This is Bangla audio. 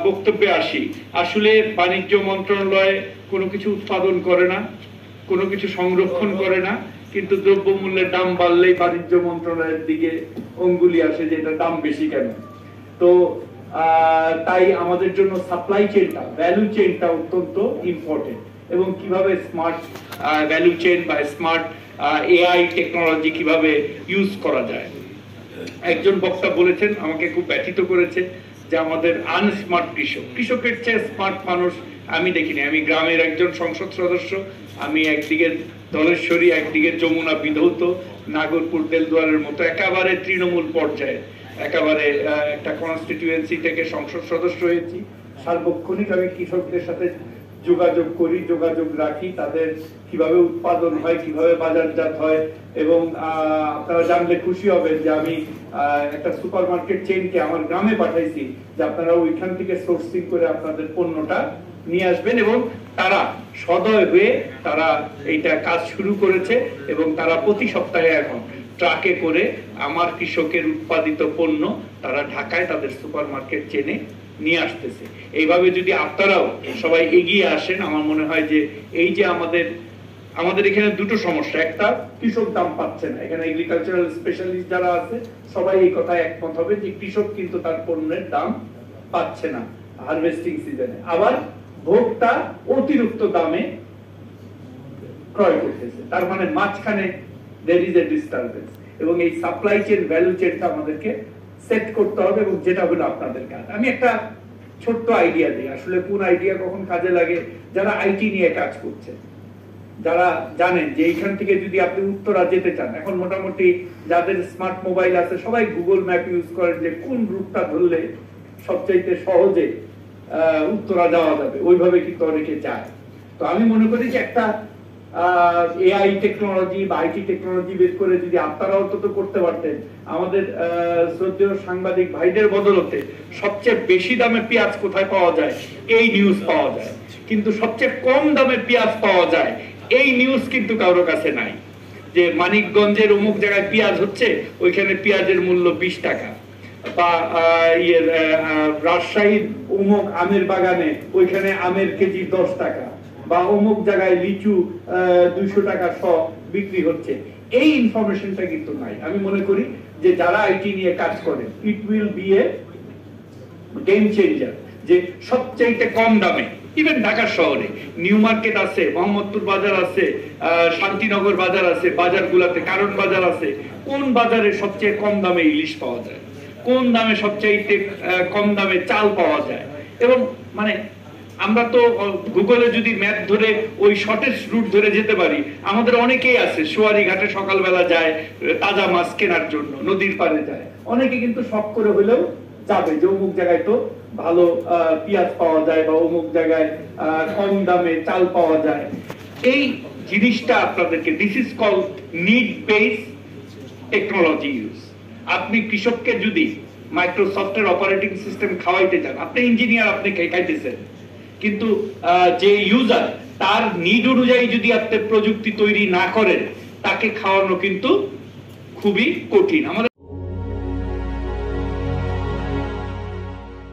বক্তব্যে আসি, আসলে বাণিজ্য মন্ত্রণালয় কোনো কিছু উৎপাদন করে না, কোনো কিছু সংরক্ষণ করে না, কিন্তু দ্রব্যমূল্যের দাম বাড়লেই বাণিজ্য মন্ত্রণালয়ের দিকে অঙ্গুলি আসে যে এটা দাম বেশি কেন। তো তাই আমাদের জন্য সাপ্লাই চেইনটা, ভ্যালু চেইনটা অত্যন্ত ইম্পর্টেন্ট, এবং কিভাবে স্মার্ট ভ্যালু চেইন বা স্মার্ট এআই টেকনোলজি কিভাবে ইউজ করা যায়। একজন বক্তা বলেছেন, আমাকে খুব ব্যথিত করেছে, যে আমাদের আনস্মার্ট কৃষকের চেয়ে স্মার্ট মানুষ আমি দেখিনি। আমি গ্রামের একজন সংসদ সদস্য, আমি একদিকে ধলেশ্বরী, একদিকে যমুনা বিধৌত, নাগরপুর দেলদুয়ারের মতো একেবারে তৃণমূল পর্যায়ে একেবারে একটা কনস্টিটিউয়েন্সি থেকে সংসদ সদস্য হয়েছি। সার্বক্ষণিক আমি কৃষকদের সাথে যোগাযোগ করি, যোগাযোগ রাখি, তাদের কিভাবে উৎপাদন হয়, কিভাবে বাজারজাত হয়। এবং আপনারা জানলে খুশি হবেন যে আমি একটা সুপারমার্কেট চেইনকে আমার গ্রামে পাঠাইছি, যে আপনারা ওইখান থেকে সোর্সিং করে আপনাদের পণ্যটা নিয়ে আসবেন, এবং তারা সদয় হয়ে তারা এইটা কাজ শুরু করেছে, এবং তারা প্রতি সপ্তাহে এখন ট্রাকে করে আমার কৃষকের উৎপাদিত পণ্য তারা ঢাকায় তাদের সুপারমার্কেট চেনে নিয়ে আসতেছে। এইভাবে যদি আপনারাও সবাই এগিয়ে আসেন, আমার মনে হয় যে এই যে আমাদের এখানে দুটো সমস্যা, একটা কৃষক দাম পাচ্ছে না, এখানে এগ্রিকালচারাল স্পেশালিস্ট যারা আছে সবাই এই কথায় একমত হবে যে কৃষক কিন্তু তার পণ্যের দাম পাচ্ছে না হারভেস্টিং সিজনে, আবার ভোক্তা অতিরিক্ত দামে ক্রয় করতেছে। তার মানে মাঝখানে there is a disturbance, এবং এই সাপ্লাই চেইন ভ্যালু চেইনটা আমাদেরকে সেট করতে হবে, এবং যেটা হলো আপনাদের কাজ। আমি একটা ছোট্ট আইডিয়া দিই, আসলে কোন আইডিয়া কখন কাজে লাগে, যারা আইটি নিয়ে কাজ করছে, যারা জানেন যে এইখান থেকে যদি আপনি উত্তরা যেতে চান, এখন মোটামুটি যাদের স্মার্ট মোবাইল আছে সবাই গুগল ম্যাপ ইউজ করেন, যে কোন রুটটা ধরলে সবচাইতে সহজে উত্তরা যাওয়া যাবে, ওইভাবে কিন্তু অনেকে যায়। তো আমি মনে করি যে একটা এআই টেকনোলজি বা আইটি টেকনোলজি বের করে যদি আপনারা অন্তত করতে পারতেন, আমাদের শ্রদ্ধেয় সাংবাদিক ভাইদের বদলতে সবচেয়ে বেশি দামে পেঁয়াজ কোথায় পাওয়া যায় এই নিউজ পাওয়া যায়, কিন্তু সবচেয়ে কম দামে পেঁয়াজ পাওয়া যায় এই নিউজ কিন্তু কারোর কাছে নাই। যে মানিকগঞ্জের অমুক জায়গায় পেঁয়াজ হচ্ছে, ওইখানে পেঁয়াজের মূল্য 20 টাকা, বা রাজশাহীর অমুক আমের বাগানে ওইখানে আমের কেজি 10 টাকা, বা অমুক জায়গায় লিচু 200 টাকা শ বিক্রি হচ্ছে, এই ইনফরমেশনটা কিন্তু নাই। আমি মনে করি যে যারা আইটি নিয়ে কাজ করে, it will B A game changer, যে সবচেয়ে কম দামে, ইভেন ঢাকা শহরে নিউ মার্কেট আছে, মোহাম্মদপুর বাজার আছে, শান্তিনগর বাজার আছে, বাজারগুলোতে কারণ বাজার আছে, কোন বাজারে সবচেয়ে কম দামে ইলিশ পাওয়া যায়, কোন দামে সবচেয়ে কম দামে চাল পাওয়া যায়। এবং মানে আমরা তো গুগলে যদি ম্যাপ ধরে ওই শর্টেস্ট রুট ধরে যেতে পারি, আমাদের অনেকেই আছে সোয়ারি ঘাটে সকালবেলা যায় তাজা মাছ কেনার জন্য, নদীর পাড়ে যায়, অনেকে কিন্তু শখ করে হলেও যাবে যে অমুক জায়গায় তো ভালো পেঁয়াজ পাওয়া যায়, বা অমুক জায়গায় কম দামে চাল পাওয়া যায়। এই জিনিসটা আপনাদেরকে, this is call need base technology use. আপনি কৃষককে যদি মাইক্রোসফটের অপারেটিং সিস্টেম খাওয়াইতে চান, আপনি ইঞ্জিনিয়ার, আপনি খাইতেছেন, কিন্তু যে ইউজার তার নিড অনুযায়ী যদি আপনি প্রযুক্তি তৈরি না করেন, তাকে খাওয়ানো কিন্তু খুবই কঠিন। আমাদের